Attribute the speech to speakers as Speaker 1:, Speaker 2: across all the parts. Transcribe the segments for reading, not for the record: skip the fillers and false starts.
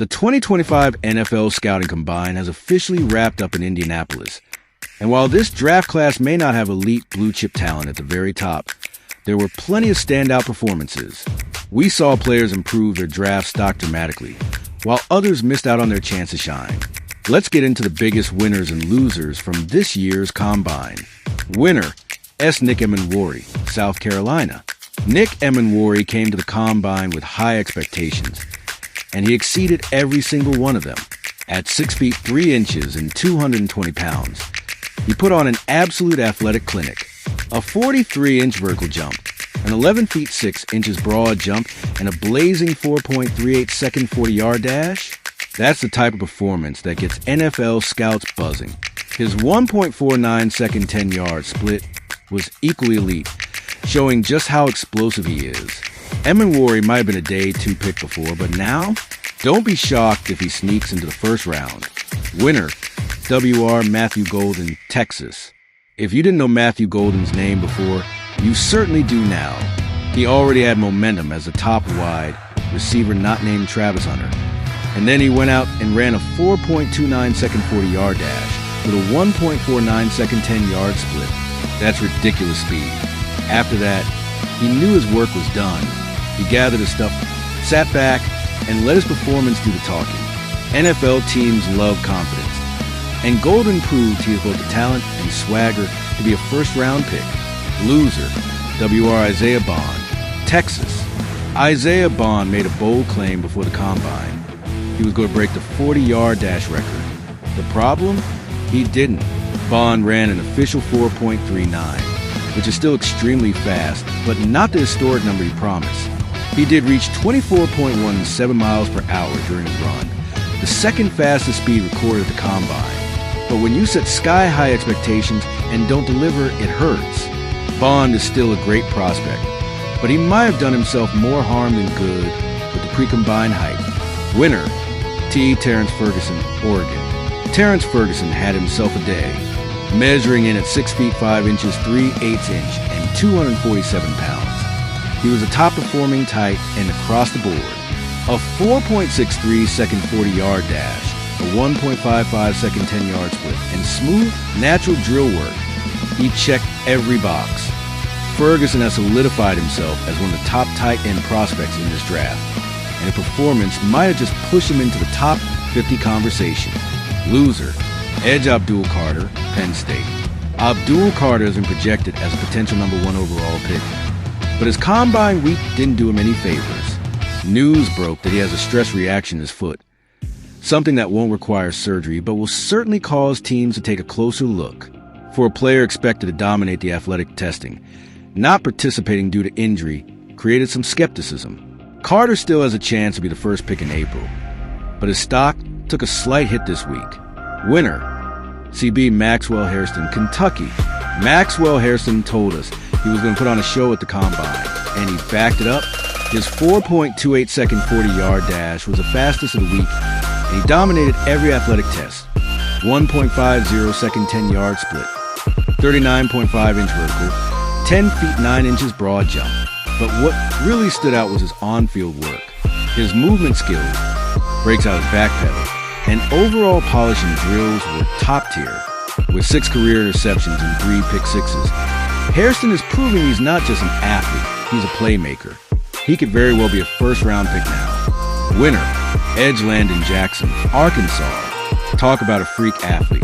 Speaker 1: The 2025 NFL Scouting Combine has officially wrapped up in Indianapolis. And while this draft class may not have elite blue-chip talent at the very top, there were plenty of standout performances. We saw players improve their draft stock dramatically, while others missed out on their chance to shine. Let's get into the biggest winners and losers from this year's Combine. Winner, Nick Emenwari, South Carolina. Nick Emenwari came to the Combine with high expectations, and he exceeded every single one of them. At 6 feet 3 inches and 220 pounds, he put on an absolute athletic clinic. A 43-inch vertical jump, an 11 feet 6 inches broad jump, and a blazing 4.38 second 40-yard dash. That's the type of performance that gets NFL scouts buzzing. His 1.49 second 10-yard split was equally elite, showing just how explosive he is. Emenwari might have been a day 2 pick before, but now, don't be shocked if he sneaks into the first round. Winner, WR Matthew Golden, Texas. If you didn't know Matthew Golden's name before, you certainly do now. He already had momentum as a top wide receiver not named Travis Hunter. And then he went out and ran a 4.29 second 40-yard dash with a 1.49 second 10-yard split. That's ridiculous speed. After that, he knew his work was done. He gathered his stuff, sat back, and let his performance do the talking. NFL teams love confidence, and Golden proved he has both the talent and swagger to be a first-round pick. Loser, WR Isaiah Bond, Texas. Isaiah Bond made a bold claim before the Combine. He was going to break the 40-yard dash record. The problem? He didn't. Bond ran an official 4.39, which is still extremely fast, but not the historic number he promised. He did reach 24.17 miles per hour during his run, the second fastest speed recorded at the Combine. But when you set sky-high expectations and don't deliver, it hurts. Bond is still a great prospect, but he might have done himself more harm than good with the pre-combine hype. Winner, Terrence Ferguson, Oregon. Terrence Ferguson had himself a day, measuring in at 6 feet 5 inches 3/8 inch and 247 pounds. He was a top-performing tight end across the board. A 4.63 second 40-yard dash, a 1.55 second 10-yard split, and smooth, natural drill work. He checked every box. Ferguson has solidified himself as one of the top tight end prospects in this draft, and a performance might have just pushed him into the top 50 conversation. Loser, Edge Abdul Carter, Penn State. Abdul Carter has been projected as a potential number 1 overall pick, but his Combine week didn't do him any favors. News broke that he has a stress reaction in his foot, something that won't require surgery but will certainly cause teams to take a closer look. For a player expected to dominate the athletic testing, not participating due to injury created some skepticism. Carter still has a chance to be the first pick in April, but his stock took a slight hit this week. Winner, CB Maxwell Hairston, Kentucky. Maxwell Hairston told us he was going to put on a show at the Combine, and he backed it up. His 4.28 second 40-yard dash was the fastest of the week, and he dominated every athletic test. 1.50 second 10-yard split, 39.5 inch vertical, 10 feet 9 inches broad jump. But what really stood out was his on-field work. His movement skills, breaks out his back pedal, and overall polish and drills were top tier, with 6 career interceptions and 3 pick sixes. Hairston is proving he's not just an athlete, he's a playmaker. He could very well be a first-round pick now. Winner, Edge Landon Jackson, Arkansas. Talk about a freak athlete.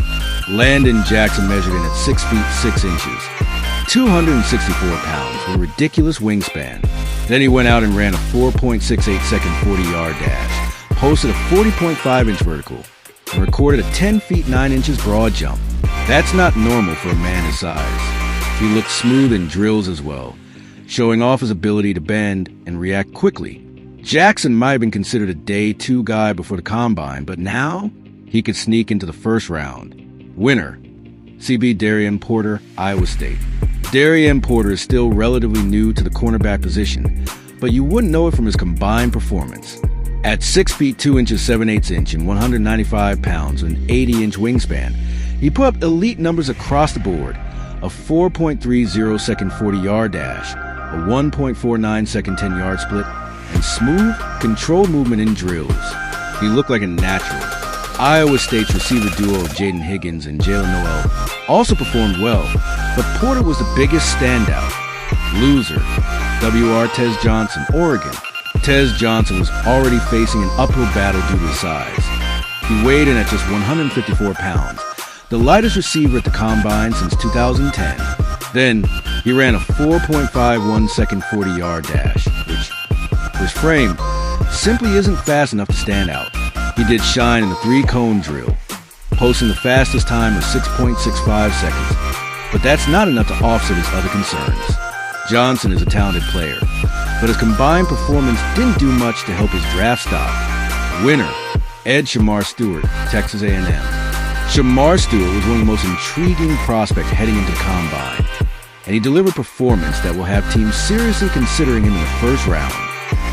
Speaker 1: Landon Jackson measured in at 6 feet 6 inches, 264 pounds, with a ridiculous wingspan. Then he went out and ran a 4.68 second 40-yard dash, posted a 40.5 inch vertical, and recorded a 10 feet 9 inches broad jump. That's not normal for a man his size. He looked smooth in drills as well, showing off his ability to bend and react quickly. Jackson might have been considered a day 2 guy before the Combine, but now he could sneak into the first round. Winner, CB Darian Porter, Iowa State. Darian Porter is still relatively new to the cornerback position, but you wouldn't know it from his combined performance. At 6 feet 2 inches 7/8 inch and 195 pounds with an 80-inch wingspan, he put up elite numbers across the board. A 4.30 second 40-yard dash, a 1.49 second 10-yard split, and smooth, controlled movement in drills. He looked like a natural. Iowa State's receiver duo of Jaden Higgins and Jalen Noel also performed well, but Porter was the biggest standout. Loser. W.R. Tez Johnson, Oregon. Tez Johnson was already facing an uphill battle due to his size. He weighed in at just 154 pounds, the lightest receiver at the Combine since 2010. Then, he ran a 4.51 second 40-yard dash, which, for his frame, simply isn't fast enough to stand out. He did shine in the three-cone drill, posting the fastest time of 6.65 seconds, but that's not enough to offset his other concerns. Johnson is a talented player, but his combined performance didn't do much to help his draft stock. Winner, Ed Shamar Stewart, Texas A&M. Shamar Stewart was one of the most intriguing prospects heading into the Combine, and he delivered performance that will have teams seriously considering him in the first round.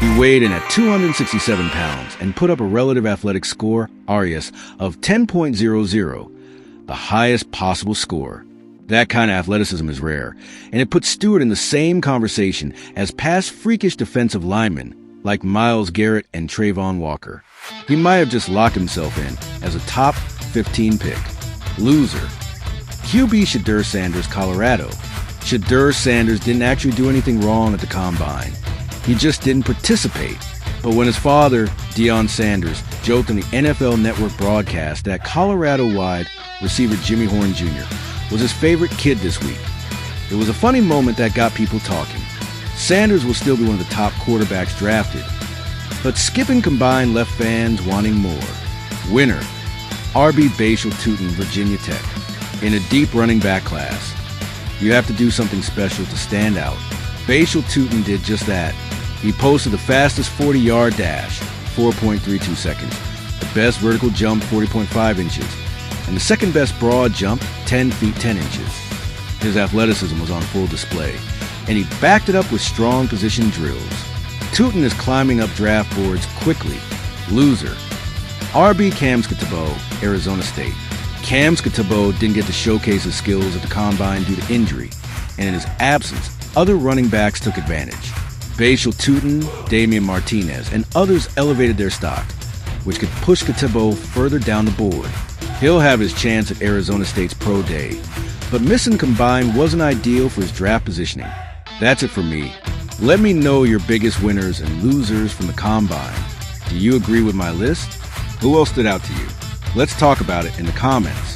Speaker 1: He weighed in at 267 pounds and put up a relative athletic score, ARIAS, of 10.00, the highest possible score. That kind of athleticism is rare, and it puts Stewart in the same conversation as past freakish defensive linemen like Myles Garrett and Trayvon Walker. He might have just locked himself in as a top 15 pick. Loser. QB Shedeur Sanders, Colorado. Shedeur Sanders didn't actually do anything wrong at the Combine. He just didn't participate. But when his father, Deion Sanders, joked on the NFL Network broadcast that Colorado-wide receiver Jimmy Horn Jr. was his favorite kid this week, it was a funny moment that got people talking. Sanders will still be one of the top quarterbacks drafted, but skipping Combine left fans wanting more. Winner, RB Bashal Tootin, Virginia Tech. In a deep running back class, you have to do something special to stand out. Bashal Tootin did just that. He posted the fastest 40-yard dash, 4.32 seconds, the best vertical jump, 40.5 inches, and the second best broad jump, 10 feet 10 inches. His athleticism was on full display, and he backed it up with strong position drills. Tootin is climbing up draft boards quickly. Loser. RB Cam Skattebo, Arizona State. Cam Skattebo didn't get to showcase his skills at the Combine due to injury, and in his absence, other running backs took advantage. Bashal Tootin, Damian Martinez, and others elevated their stock, which could push Skattebo further down the board. He'll have his chance at Arizona State's Pro Day, but missing Combine wasn't ideal for his draft positioning. That's it for me. Let me know your biggest winners and losers from the Combine. Do you agree with my list? Who else stood out to you? Let's talk about it in the comments.